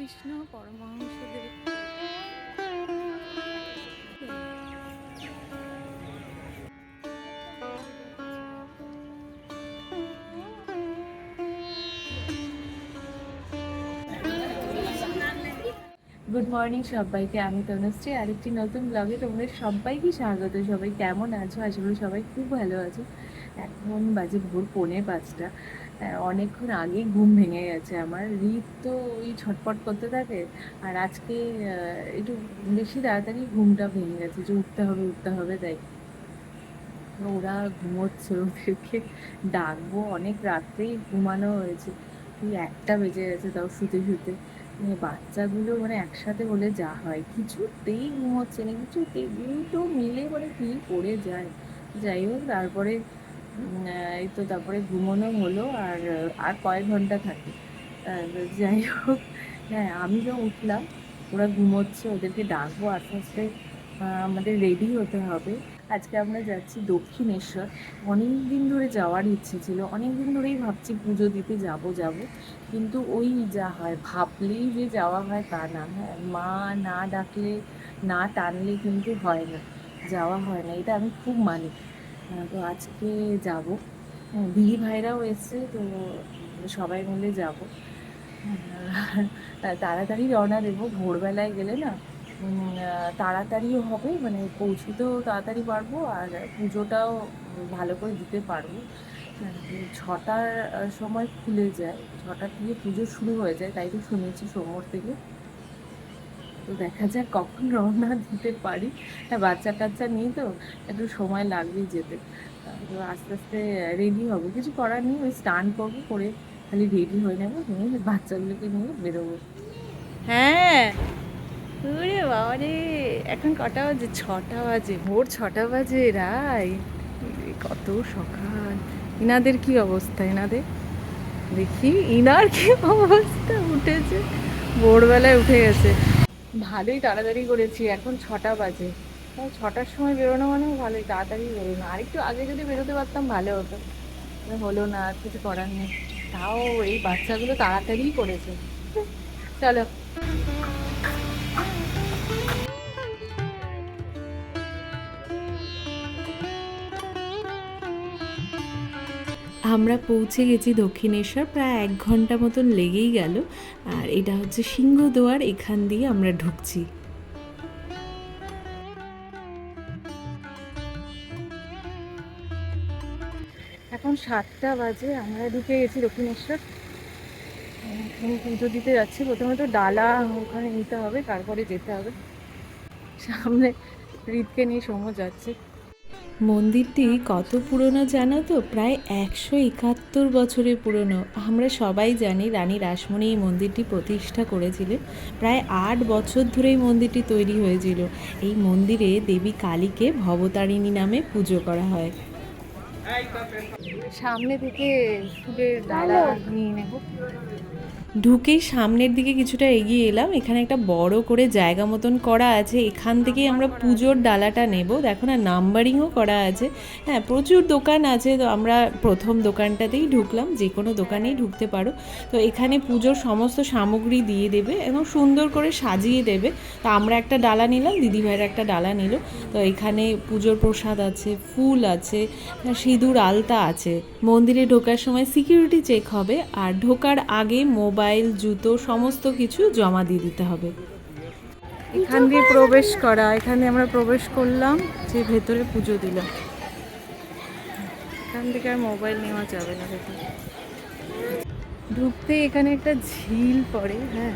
Ramakrishna Paramahansadev. Good morning সবাইকে, আমি তনুশ্রী আরেকটি নতুন ব্লগে তোমাদের সবাইকে স্বাগত। সবাই কেমন আছো? আশা করি সবাই খুব ভালো আছো। এখন বাজে ভোর 4:45। অনেকক্ষণ আগেই ঘুম ভেঙে গেছে আমার। রিত তো ওই ছটপট করতে থাকে, আর আজকে একটু বেশি তাড়াতাড়ি ঘুমটা ভেঙে গেছে যে উঠতে হবে উঠতে হবে, তাই ওরা ঘুমোচ্ছে, ওদেরকে ডাকবো। অনেক রাত্রেই ঘুমানো হয়েছে, ওই 1টা বেজে গেছে তাও শুতে শুতে। বাচ্চাগুলো মানে একসাথে হলে যা হয়, কিছুতেই ঘুমোচ্ছে না, কিছুতেই দুটো মিলে মানে কি করে যায়। যাই হোক, তারপরে এই তো তারপরে ঘুমোনো হলো। আর আর কয়েক ঘন্টা থাকে। যাই হোক, হ্যাঁ আমি যখন উঠলাম ওরা ঘুমোচ্ছে, ওদেরকে ডাকবো আস্তে আস্তে। আমাদের রেডি হতে হবে। আজকে আমরা যাচ্ছি দক্ষিণেশ্বর। অনেক দিন ধরে যাওয়ার ইচ্ছে ছিল, অনেক দিন ধরেই ভাবছি পুজো দিতে যাব যাব, কিন্তু ওই যা হয়, ভাবলেই যে যাওয়া হয় তা না। হ্যাঁ, মা না ডাকলে না টানলে কিন্তু হয় না, যাওয়া হয় না, এটা আমি খুব মানি। তো আজকে যাব। দিদি ভাইরাও এসছে, তো সবাই মিলে যাব। তাড়াতাড়ি রওনা দেবো, ভোরবেলায় গেলে না তাড়াতাড়িও হবে, মানে পৌঁছতেও তাড়াতাড়ি পারবো, আর পুজোটাও ভালো করে দিতে পারবো। 6টার সময় খুলে যায়, 6টার থেকে পুজো শুরু হয়ে যায়, তাই তো শুনেছি সোমবার থেকে। তো দেখা যাক কখন রওনা দিতে পারি। হ্যাঁ, বাচ্চা কাচ্চা নিয়ে তো একটু সময় লাগবেই যেতে। তো আস্তে আস্তে রেডি হবো, কিছু করার নেই, ওই স্নান করবো, করে খালি রেডি হয়ে নেবো, নিয়ে বাচ্চাগুলোকে নিয়ে বেরোবো। হ্যাঁ, ওরে বাবা রে, এখন কটা বাজে? 6টা বাজে, ভোর 6টা বাজে রাই। কত সকাল! ইনাদের কি অবস্থা? ইনাদের দেখি, ইনার কি অবস্থা! উঠেছে, ভোরবেলায় উঠে গেছে। ভালোই তাড়াতাড়ি করেছি, এখন 6টা বাজে। 6টার সময় বেরোনো মানে ভালোই তাড়াতাড়ি বেরোনো। আরেকটু আগে যদি বেরোতে পারতাম ভালো হতো, হলো না, আর কিছু করার নেই। তাও এই বাচ্চাগুলো তাড়াতাড়ি করেছে। চলো। আমরা পৌঁছে গেছি দক্ষিণেশ্বর, প্রায় 1 ঘন্টা মতন লেগেই গেল। আর এটা হচ্ছে সিংহদুয়ার, এখান দিয়ে আমরা ঢুকছি। এখন 7টা বাজে, আমরা ঢুকে গেছি দক্ষিণেশ্বর। এখন পুজো দিতে যাচ্ছি। প্রথমে তো ডালা ওখানে নিতে হবে, তারপরে যেতে হবে। সামনে রিতকে নিয়ে সময় যাচ্ছে। মন্দিরটি কত পুরনো জানো তো? প্রায় 171 বছরের পুরনো। আমরা সবাই জানি রানী রাসমণি এই মন্দিরটি প্রতিষ্ঠা করেছিলেন। প্রায় 8 বছর ধরে এই মন্দিরটি তৈরি হয়েছিল। এই মন্দিরে দেবী কালীকে ভবতারিণী নামে পুজো করা হয়। সামনে থেকে ফুলের ডালা নিয়ে নেব। ঢুকেই সামনের দিকে কিছুটা এগিয়ে এলাম, এখানে একটা বড় করে জায়গা মতন করা আছে, এখান থেকেই আমরা পুজোর ডালাটা নেব। দেখো না, নাম্বারিংও করা আছে। হ্যাঁ, প্রচুর দোকান আছে, তো আমরা প্রথম দোকানটাতেই ঢুকলাম। যে কোনো দোকানেই ঢুকতে পারো। তো এখানে পুজোর সমস্ত সামগ্রী দিয়ে দেবে এবং সুন্দর করে সাজিয়ে দেবে। তো আমরা একটা ডালা নিলাম, দিদিভাইয়ের একটা ডালা নিল। তো এখানে পুজোর প্রসাদ আছে, ফুল আছে, সিঁদুর আলতা আছে। মন্দিরে ঢোকার সময় সিকিউরিটি চেক হবে, আর ঢোকার আগে মোবাইল, জুতো সমস্ত কিছু জমা দিয়ে দিতে হবে। এখান দিয়ে প্রবেশ করা, এখানে আমরা প্রবেশ করলাম, যে ভেতরে পুজো দিলাম। এখান থেকে আর মোবাইল নেওয়া যাবে না ভেতরে। ঢুকতে এখানে একটা ঝিল পড়ে। হ্যাঁ,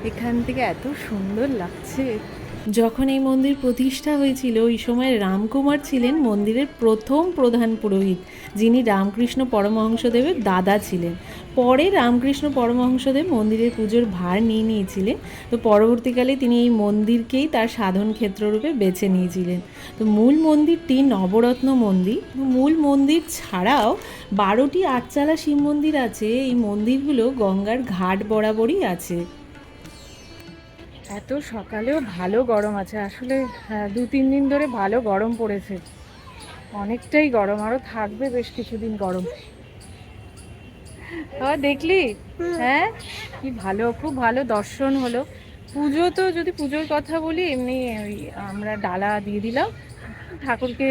এখান থেকে এত সুন্দর লাগছে। যখন এই মন্দির প্রতিষ্ঠা হয়েছিল ওই সময় রামকুমার ছিলেন মন্দিরের প্রথম প্রধান পুরোহিত, যিনি রামকৃষ্ণ পরমহংসদেবের দাদা ছিলেন। পরে রামকৃষ্ণ পরমহংসদেব মন্দিরের পুজোর ভার নিয়ে নিয়েছিলেন। তো পরবর্তীকালে তিনি এই মন্দিরকেই তার সাধন ক্ষেত্ররূপে বেছে নিয়েছিলেন। তো মূল মন্দিরটি নবরত্ন মন্দির। মূল মন্দির ছাড়াও 12টি আটচালা শিব মন্দির আছে। এই মন্দিরগুলো গঙ্গার ঘাট বরাবরই আছে। এত সকালেও ভালো গরম আছে আসলে। 2-3 দিন ধরে ভালো গরম পড়েছে, অনেকটাই গরম, আরও থাকবে বেশ কিছুদিন গরম। দেখলি? হ্যাঁ, কি ভালো, খুব ভালো দর্শন হলো। পুজো তো, যদি পুজোর কথা বলি, এমনি ওই আমরা ডালা দিয়ে দিলাম ঠাকুরকে,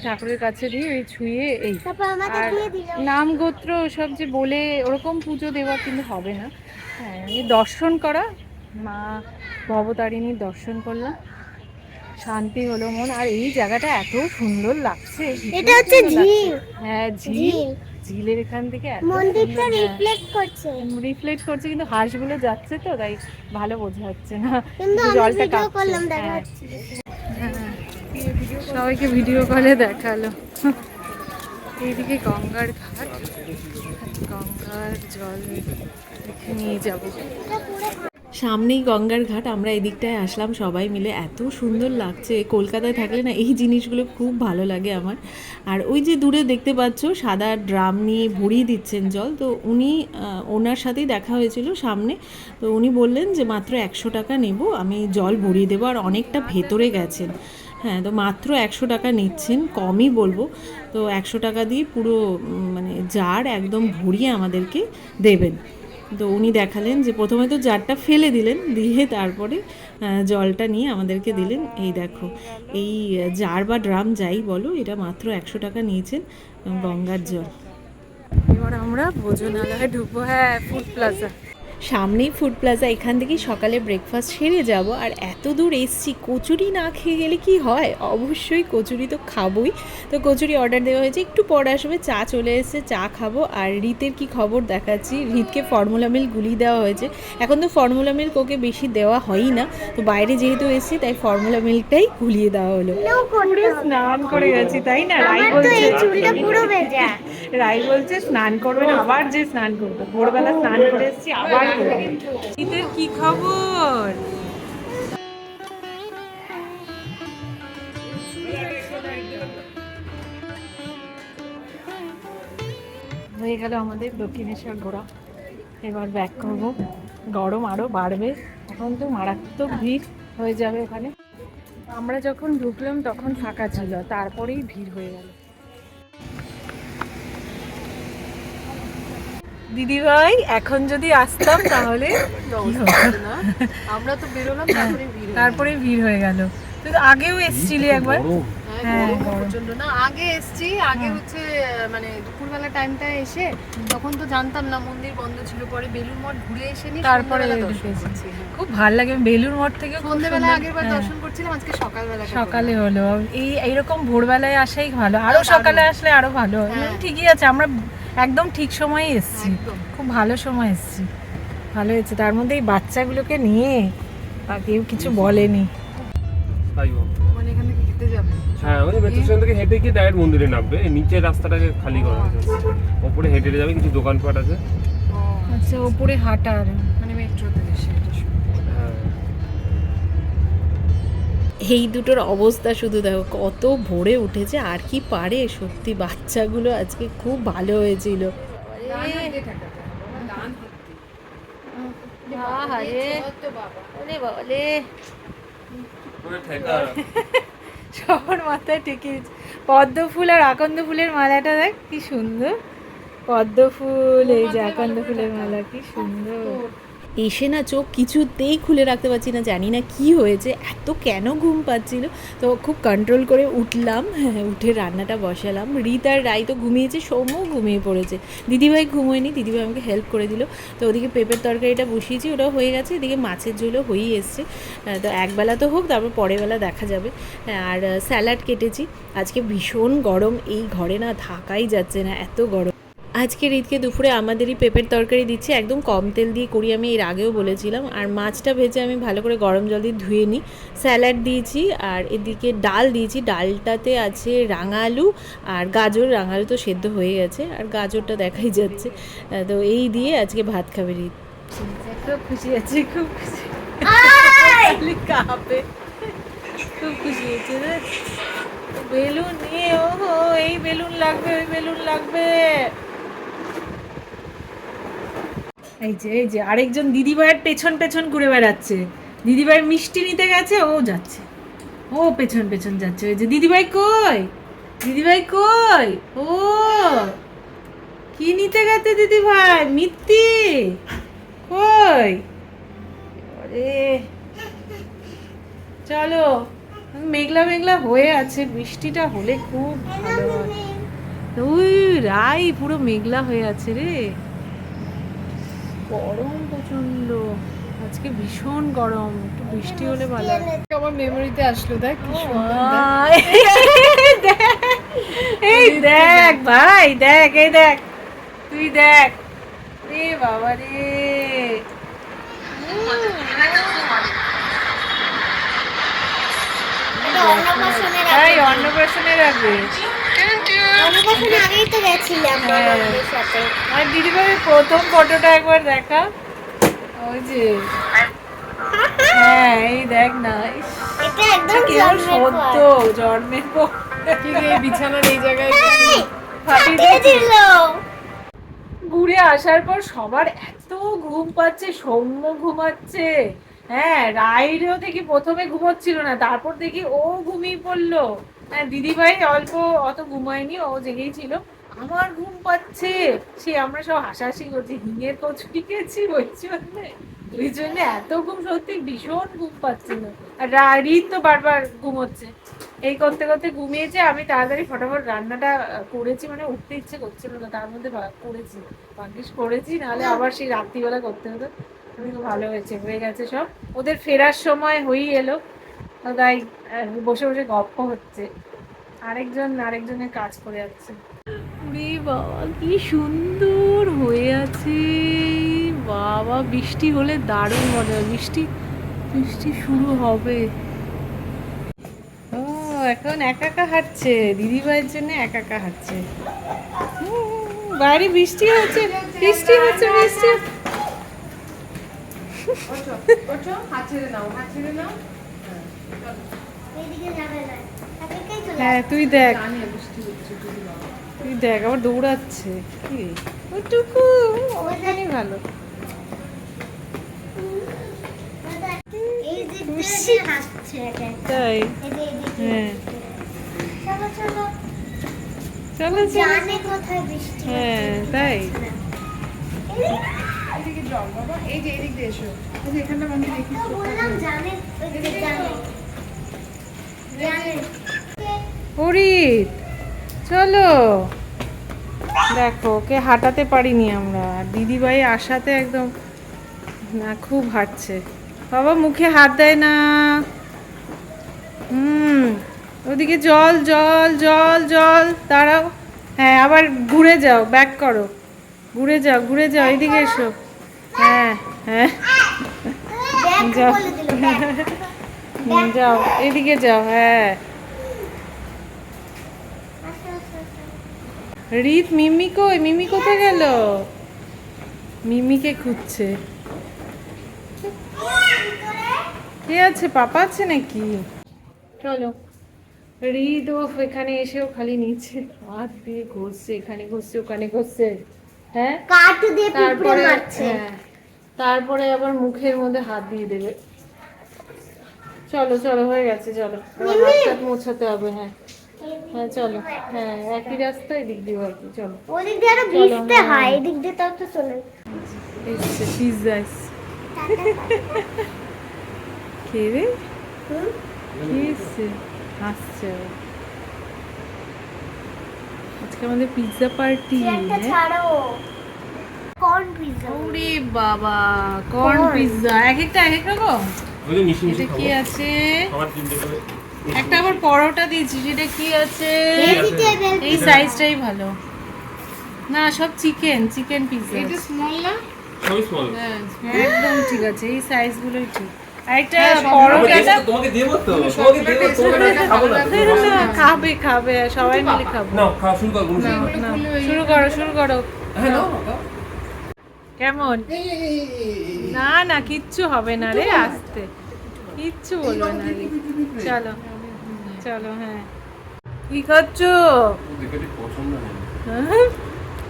ঠাকুরের কাছে দিয়ে ওই ছুঁয়ে এই, আর নাম গোত্র সব যে বলে ওরকম পুজো দেওয়া কিন্তু হবে না। হ্যাঁ, এই দর্শন করা, মা ভবতারিণীর দর্শন করলাম, শান্তি হলো মন। আর এই জায়গাটা এত সুন্দর লাগছে, এটা হচ্ছে ঝিল। হ্যাঁ ঝিল, ঝিলের এখান থেকে মন্দিরটা রিফ্লেক্ট করছে, কিন্তু হাঁসগুলো যাচ্ছে তো তাই ভালো বোঝা যাচ্ছে না, কিন্তু জলটা ভিডিও কাঁপছে। করলাম, দেখা যাচ্ছে। সবাইকে ভিডিও কলে দেখালো। এইদিকে গঙ্গার ঘাট, গঙ্গার জল নিয়ে যাব। সামনেই গঙ্গার ঘাট, আমরা এদিকটায় আসলাম সবাই মিলে, এত সুন্দর লাগছে। কলকাতায় থাকলে না এই জিনিসগুলো খুব ভালো লাগে আমার। আর ওই যে দূরে দেখতে পাচ্ছ সাদা ড্রাম নিয়ে ভরিয়ে দিচ্ছেন জল, তো উনি ওনার সাথেই দেখা হয়েছিল সামনে, তো উনি বললেন যে মাত্র 100 টাকা নেব, আমি জল ভরিয়ে দেবো। আর অনেকটা ভেতরে গেছেন, হ্যাঁ, তো মাত্র 100 টাকা নিচ্ছেন, কমই বলবো। তো 100 টাকা দিয়ে পুরো মানে জার একদম ভরিয়ে আমাদেরকে দেবেন। তো উনি দেখালেন যে প্রথমে তো জারটা ফেলে দিলেন, দিয়ে তারপরে জলটা নিয়ে আমাদেরকে দিলেন। এই দেখো, এই জার বা ড্রাম যাই বলো, এটা মাত্র 100 টাকা নিয়েছেন গঙ্গার জল। এবার আমরা ভোজনালয়ে ঢুকবো। হ্যাঁ, ফুড প্লাজা সামনেই, ফুড প্লাজা, এখান থেকেই সকালে ব্রেকফাস্ট সেরে যাব। আর এত দূর এসছি, কচুরি না খেয়ে গেলে কি হয়, অবশ্যই কচুরি তো খাবোই। তো কচুরি অর্ডার দেওয়া হয়েছে, একটু পরে আসবে। চা চলে এসেছে, চা খাবো। আর রিতের কি খবর দেখাচ্ছি। রিতকে ফর্মুলা মিল্ক গুলিয়ে দেওয়া হয়েছে, এখন তো ফর্মুলা মিল্ক ওকে বেশি দেওয়া হয়ই না, তো বাইরে যেহেতু এসেছি তাই ফর্মুলা মিল্কটাই গুলিয়ে দেওয়া হলো। পুরো স্নান করে গেছি, তাই না? রাই বলছে চুলটা পুরো ভেজা। রাই বলছে স্নান করবেন, আবার যে স্নান করবো, ভোরবেলা স্নান করে এসেছি, আবার ঈদের কি খবর? হয়ে গেল আমাদের দক্ষিণেশ্বর ঘোরা, এবার ব্যাক করব। গরম আরো বাড়বে, এখন তো মারাত্মক ভিড় হয়ে যাবে ওখানে। আমরা যখন ঢুকলাম তখন ফাঁকা ছিল, তারপরেই ভিড় হয়ে গেল। দিদি ভাই, এখন যদি আসতাম তাহলে আমরা তো বেরোলাম, তারপরে ভিড় হয়ে গেল। তুই তো আগেও এসেছিলি একবার। হ্যাঁ, প্রচন্ড না, আগে এসছি, আগে হচ্ছে মানে দুপুরবেলা টাইমটা এসে, তখন তো জানতাম না, মন্দির বন্ধ ছিল। পরে বেলুড় মঠ ঘুরে এসে নি, তারপরে খুব ভালো লাগে বেলুড় মঠ থেকে। সন্ধ্যেবেলা আগের বার দর্শন করছিলাম, আজকে সকালবেলা সকালে হলো। এইরকম ভোরবেলায় আসাই ভালো, আরো সকালে আসলে আরো ভালো। ঠিকই আছে, আমরা একদম ঠিক সময়ে এসেছি, খুব ভালো সময় এসেছি, ভালো হয়েছে। তার মধ্যে এই বাচ্চাগুলোকে নিয়ে আর কেউ কিছু বলেনি। মানে এখান থেকে হেঁটে যাবে। হ্যাঁ, ওই মেট্রো স্টেশন থেকে হেঁটে গিয়ে ডাইরেক্ট মন্দিরে নামবে। নিচের রাস্তাটাকে খালি করা হয়েছে, ওপরে হেঁটে যাবে, কিছু দোকানপাট আছে। আচ্ছা, ওপরে হাঁটার মানে মেট্রোতে এসে হ্যাঁ, এই দুটোর অবস্থা শুধু দেখো, কত ভোরে উঠেছে, আর কি পারে সত্যি। বাচ্চাগুলো আজকে খুব ভালো হয়েছিল। সবার মাথায় টেকে পদ্ম ফুল আর আকন্দ ফুলের মালাটা দেখ কি সুন্দর। পদ্ম ফুল, এই যে আকন্দ ফুলের মালা, কি সুন্দর। এসে না চোখ কিছুতেই খুলে রাখতে পারছি না, জানি না কি হয়েছে, এত কেন ঘুম পাচ্ছিল। তো খুব কন্ট্রোল করে উঠলাম, হ্যাঁ, উঠে রান্নাটা বসালাম। রিত আর রাই তো ঘুমিয়েছে, সৌম্যও ঘুমিয়ে পড়েছে, দিদিভাই ঘুমোয়নি, দিদিভাই আমাকে হেল্প করে দিল। তো ওদিকে পেঁপের তরকারিটা বসিয়েছি, ওটাও হয়ে গেছে। এদিকে মাছের ঝোলও হয়েই এসছে, তো একবেলা তো হোক, তারপর পরের বেলা দেখা যাবে। আর স্যালাড কেটেছি। আজকে ভীষণ গরম, এই ঘরে না থাকাই যাচ্ছে না, এত গরম। আজকে রিতকে দুপুরে আমাদেরই পেঁপের তরকারি দিচ্ছি, একদম কম তেল দিয়ে করি, আমি এর আগেও বলেছিলাম। আর মাছটা ভেজে আমি ভালো করে গরম জল দিয়ে ধুয়ে নিই। স্যালাড দিয়েছি, আর এদিকে ডাল দিয়েছি, ডালটাতে আছে রাঙা আলু আর গাজর। রাঙা আলু তো সেদ্ধ হয়ে গেছে, আর গাজরটা দেখাই যাচ্ছে। তো এই দিয়ে আজকে ভাত খাবে রিত। খুব খুশি আছে, খুব খুশি, কাঁপে, খুব খুশি হয়েছে রে। বেলুন নিয়ে, ওহো, এই বেলুন লাগবে, ওই বেলুন লাগবে। এই যে আরেকজন দিদিভাইয়ের পেছন পেছন ঘুরে বেড়াচ্ছে। দিদিভাই মিষ্টি নিতে গেছে, ও যাচ্ছে, ও পেছন পেছন যাচ্ছে। ওই যে দিদিভাই কই, দিদিভাই কই, ও কি নিতে গেছে দিদি ভাই? মিত্তি কই? আরে চলো, মেঘলা মেঘলা হয়ে আছে, বৃষ্টিটা হলে খুব ভালো হয়। ওই রাই পুরো মেঘলা হয়ে আছে রে, গরম প্রচন্ড, আজকে ভীষণ গরম, একটু বৃষ্টি হলে ভালো হয়। আমার মেমোরিতে আসলো, দেখ কি সুন্দর। এই দেখ ভাই, দেখ, এই দেখ, তুই দেখ রে বাবা রে। এটা অন্নপ্রাশনের তাই আগে। অন্নপ্রাশনের আগে। অন্নপ্রাশনের আগেই তো গেছিলাম হ্যাঁ। বড়দের সাথে। আর দিদিভাই প্রথম ফটোটা একবার দেখা, ওই যে, হ্যাঁ এই দেখ না, ইস, এটা একদম কেমন জন্মের সদ্য পর। জন্মের পর কি রে, বিছানার এই জায়গায় এই, ফাটিয়ে ফাটিয়ে দিয়েছিস। দিল। ঘুরে আসার পর সবার এত ঘুম পাচ্ছে, সৌম্য ঘুমাচ্ছে, হ্যাঁ রাইডও দেখি প্রথমে ঘুমোচ্ছিল না, তারপর দেখি ও ঘুমিয়ে পড়লো। হ্যাঁ দিদিভাই অল্প অত ঘুমায়নি, ও জেগেই ছিল। আমার ঘুম পাচ্ছে, সে আমরা সব হাসাহাসি করছি, হিঙের কচুরি খেয়েছি ওই জন্য এত ঘুম, সত্যি ভীষণ ঘুম পাচ্ছিল। আর রিত তো বারবার ঘুমোচ্ছে, এই করতে করতে ঘুমিয়েছে। আমি তাড়াতাড়ি ফটাফট রান্নাটা করেছি, মানে উঠতে ইচ্ছে করছিল না, তার মধ্যে করেছি, ভাগ্যিস করেছি, নাহলে আবার সেই রাত্রিবেলা করতে হতো। কিন্তু ভালো হয়েছে, হয়ে গেছে সব। ওদের ফেরার সময় হয়েই এলো, তো তাই বসে বসে গল্প হচ্ছে, আরেকজনের কাজ করে যাচ্ছে। উরে বাবা কি সুন্দর হয়ে আছে বাবা, বৃষ্টি হলে দারুণ মজা হয়, বৃষ্টি বৃষ্টি শুরু হবে। ও এখন একা একা হাঁটছে, দিদিভাইয়ের জন্য একা একা হাঁটছে। বাইরে বৃষ্টি হচ্ছে, বৃষ্টি হচ্ছে, বৃষ্টি। ওঠো, হাত ছেড়ে নাও, হাত ছেড়ে নাও। এইদিকে যাবে না, একাই চলে হ্যাঁ তুই দেখ, জানি বৃষ্টি হচ্ছে, যদি বাবা। তুই দেখ আবার দৌড়াচ্ছে, কি ওটুকু ওখানে ভালো। এই দিক দিয়ে হাসছে এটা। তাই এই যে এইদিকে। হ্যাঁ, চলো চলো। চলো চলো। জানে কোথায় বৃষ্টি হ্যাঁ তাই এদিকে জল বাবা, এই যে এদিক দিয়ে এসো, এই যে এখানটা আমি দেখি। তো বললাম জানে, ওইদিকে জানে। জানে। হরিত চলো, দেখো ওকে হাঁটাতে পারিনি আমরা, আর দিদিভাই আসাতে একদম না, খুব হাঁটছে। বাবা মুখে হাত দেয় না। ওদিকে জল জল জল জল, দাঁড়াও, হ্যাঁ আবার ঘুরে যাও, ব্যাক করো, ঘুরে যাও ঘুরে যাও, এদিকে এসো, হ্যাঁ হ্যাঁ দেখ যাও। বলে দিল, দেখ। যাও এদিকে যাও, হ্যাঁ। আসো, আসো, আসো। রিত মিমি কই, মিমি কোথায় গেল? মিমিকে খুঁজছে। কে আছে, পাপা আছে নাকি? চলো, রিত ও এখানে এসেও খালি নিচে হাত দিয়ে ঘষছে, এখানে ঘষছে ওখানে ঘষছে, হ্যাঁ কাঠ দিয়ে পিঁপড়ে তারপরে মারছে। হ্যাঁ, তারপরে আবার মুখের মধ্যে হাত দিয়ে দেবে। চলো চলো হয়ে গেছে, চলো এবার হাত টাত মোছাতে হবে, হ্যাঁ হ্যাঁ চলো, হ্যাঁ একই রাস্তা, এদিক দিয়ে আর কি, চলো। ওদিক দিয়ে আরো চলো, ভিজতে হ্যাঁ। হয়, এদিক দিয়ে তাও তো চলে। এসছে পিৎজা এসছে। কে রে, হুম? কে এসছে? হাসছে আবার। আজকে আমাদের পিৎজা পার্টি, চেয়ারটা ছাড়ো। Corn pizza. ওরে বাবা, কর্ন Corn। পিৎজা, এক একটা এক এক রকম। ওই যে মিশি এটা মিশি কি খাবো, আছে? আমার তিনটে করে। একটা আবার পরোটা দিয়েছি, সেটা কি আছে? ভেজিটেবল এই সাইজটাই ভালো না, সব চিকেন, চিকেন পিৎজা। এটা স্মল না? সবই small। হ্যাঁ একদম ঠিক আছে, এই সাইজগুলোই ঠিক। আরেকটা হ্যাঁ, সব পরোটাটা তোমাকে দেবো তো, তুমি তোমাকে সবগুলো দেবো, taste তোমাকে করে খাবো না, ভালো তুমি লাগবে। ভালো না, খাবে খাবে সবাই মিলে খাবো। নাও, খাওয়া শুরু করো, গুলো না, শুরু করো। না, খুলে ওই- শুরু করো শুরু করো। হ্যাঁ নাও, নাও। কেমন? এই, এই, এই, এই, এই। না না কিচ্ছু হবে না রে, আস্তে, কিচ্ছু বলবে না রে। চলো চলো, হ্যাঁ কি খাচ্ছ? দেখে ঠিক পছন্দ হয়নি।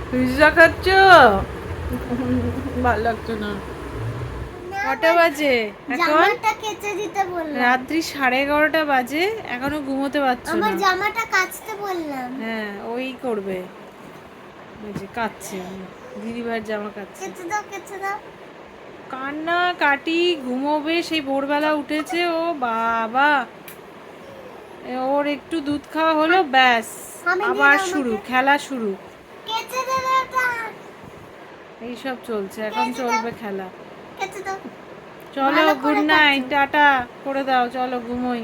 পিৎজা খাচ্ছ? ভালো লাগতো না। কটা বাজে এখন? জামাটা কেচে দিতে বললাম। রাত্রি 11:30 বাজে, এখনো ঘুমোতে পারছো না? আমার জামাটা কাচতে বললাম। হ্যাঁ ওই করবে, এই যে কাচ্ছে দিদিভাইয়ের জামা কাচ্ছে। কেচে দাও কান্না কাটি ঘুমোবে, সেই ভোরবেলা উঠেছে ও বাবা। ওর একটু দুধ খাওয়া হলো ব্যাস, আমি নিয়ে আবার দাও শুরু, আমাকে। খেলা শুরু। কেচে দাও এটা এইসব চলছে, এখন চলবে খেলা। কেচে দাও চলো ভালো করে গুড নাইট, কাটছো। টাটা করে দাও, চলো ঘুমোই।